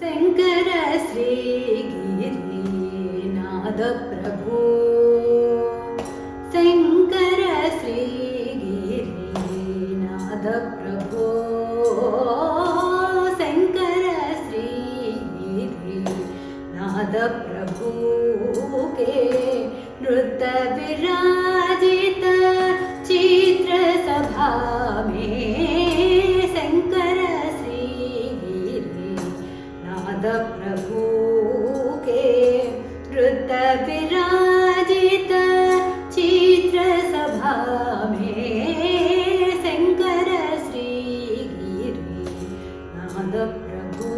शङ्कर श्रीगिरिनाथ प्रभो शङ्कर श्रीगिरिनाथ प्रभो शङ्कर श्रीगिरिनाथ प्रभु के नृत्य विराजित चित्र सभा में शङ्कर श्रीगिरिनाथ प्रभु के नृत्य विराजित चित्र सभा में शङ्कर श्रीगिरिनाथ प्रभु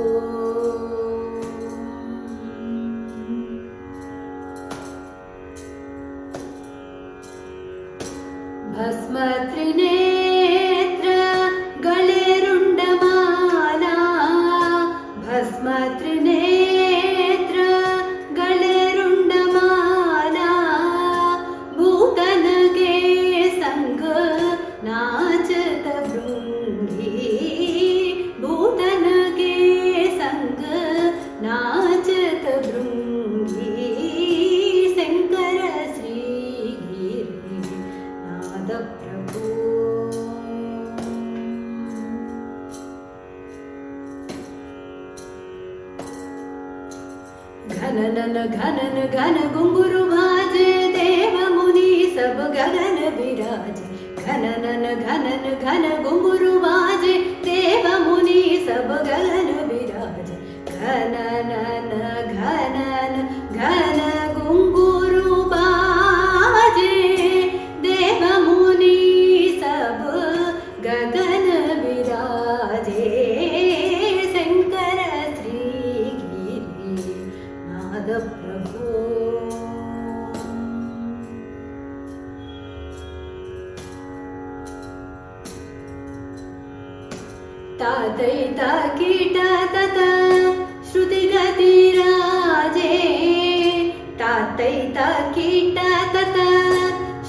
भस्म त्रिनेत्र गले रुंडमाला भस्म त्रिनेत्र गले रुंडमाला भूतन के संग नाचत भृंगी भूतन के संग नाचत भृंगी शंकर श्रीगिरिनाथ प्रभु घनन घनन घन घुंघरू भाजे देव मुनि सब गगन विराजे घनन घनन घन घुंघरू भाजे देव मुनि सब गगन विराजे घनन घनन घन घुंघरू बाजे देव मुनि सब गगन विराजे शंकर श्रीगिरिनाथ प्रभु तातैता कीट तत श्रुतिगतिराजे तातैता कीट तत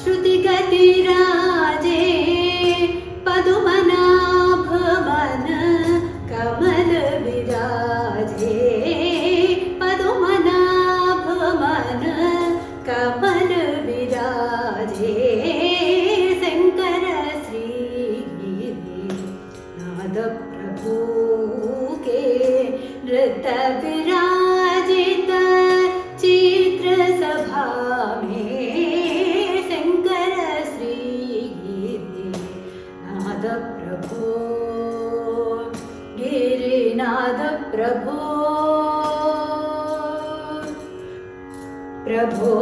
श्रुतिगतिराजे पदुमनाभ मन कमल विराजे पदुमनाभ मन कमल विराजे शंकर श्रीगिरिनाथ प्रभु के नृत्य विराजित चित्र सभा में शंकर श्रीगिरिनाथ प्रभु गिरिनाथ प्रभु प्रभो